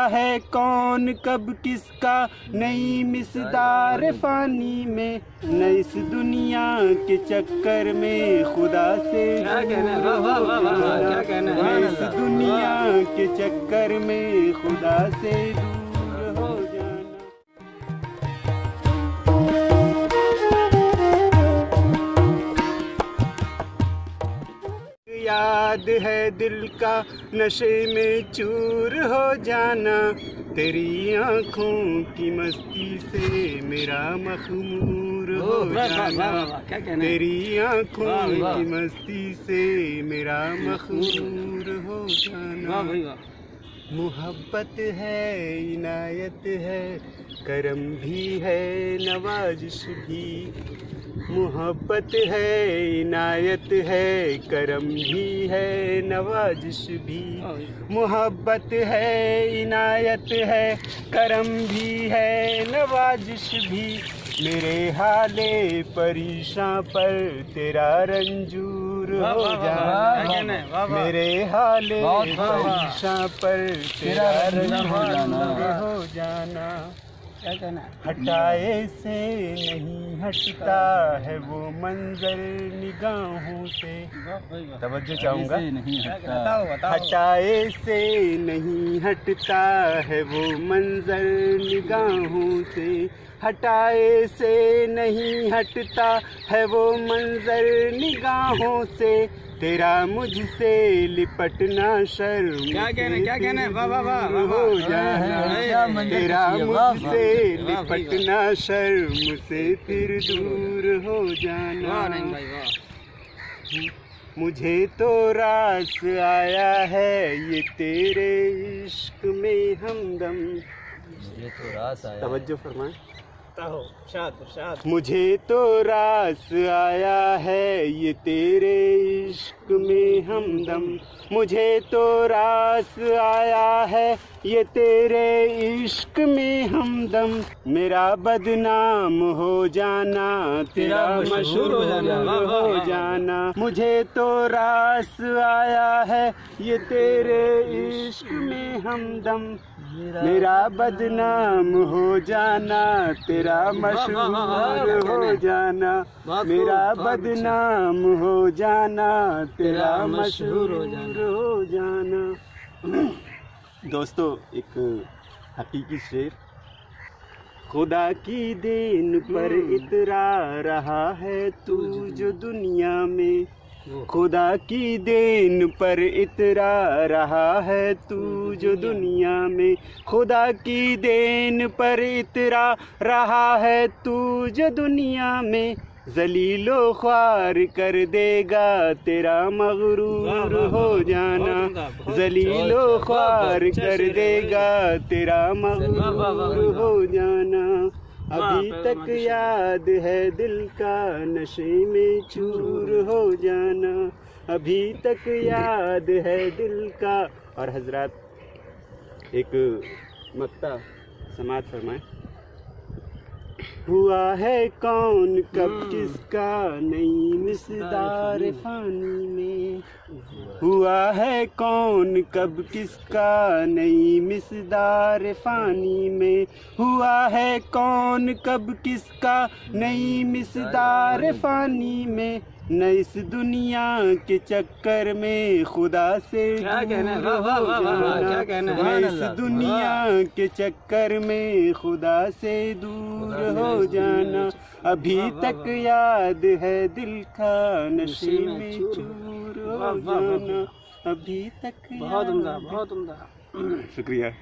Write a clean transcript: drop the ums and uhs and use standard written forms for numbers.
है कौन कब किसका नहीं मिसदार फानी में, न इस दुनिया के चक्कर में खुदा से न इस दुनिया के चक्कर में खुदा से दूर हो जाना। याद है दिल का नशे में चूर हो जाना, तेरी आँखों की मस्ती से मेरा मखमूर हो जाना, तेरी आँखों की मस्ती से मेरा मखमूर हो जाना। मोहब्बत है इनायत है करम भी है नवाजिश भी, मोहब्बत है इनायत है करम भी है नवाजिश भी, मोहब्बत है इनायत है करम भी है नवाजिश भी, मेरे हाले परेशान पर तेरा रंजूर हो जाना, मेरे हाले परेशान पर तेरा रंजूर हो जाना। हटाए से नहीं हटता है वो मंजर निगाहों से, तवज्जो चाहूँगा, हटाए से नहीं हटता है वो मंजर निगाहों से, हटाए से नहीं हटता है वो मंजर निगाहों से, तेरा मुझसे लिपटना शर्म क्या कहना हो जाना, तेरा मुझसे लिपटना शर्म से फिर दूर हो जाना। मुझे तो रास आया है ये तेरे इश्क में हमदम, मुझे तो रास आया, तवज्जो फरमाएं, मुझे तो रास आया है ये तेरे इश्क में हमदम, मुझे तो रास आया है ये तेरे इश्क में हमदम, मेरा बदनाम हो जाना तेरा मशहूर हो जाना, मुझे तो रास आया है ये तेरे इश्क में हमदम, मेरा बदनाम हो जाना तेरा मशहूर हो जाना, मेरा बदनाम हो जाना तेरा मशहूर हो जाना। दोस्तों, एक हकीकी शेर, खुदा की देन पर इतरा रहा है तू जो दुनिया में, खुदा की देन पर इतरा रहा है तू जो दुनिया में, खुदा की देन पर इतरा रहा है तू जो दुनिया में, ज़लीलो ख्वार कर देगा तेरा मगरूर हो जाना, ज़लीलो ख्वार कर देगा तेरा मगरूर हो जाना। अभी तक याद है दिल का नशे में चूर हो जाना, अभी तक याद है दिल का। और हजरात एक मक्ता समात फरमाएं। हुआ है कौन कब किसका नहीं मिसदार फानी में, हुआ है कौन कब किसका नहीं मिसदार फानी में, हुआ है कौन कब किसका नहीं मिसदार फानी में, न इस दुनिया के चक्कर में खुदा से दूर हो जाना, न इस दुनिया के चक्कर में खुदा से दूर हो जाना। अभी तक याद है दिल का नशे में चूर हो जाना, अभी तक। बहुत उम्दा, बहुत उम्दा, शुक्रिया।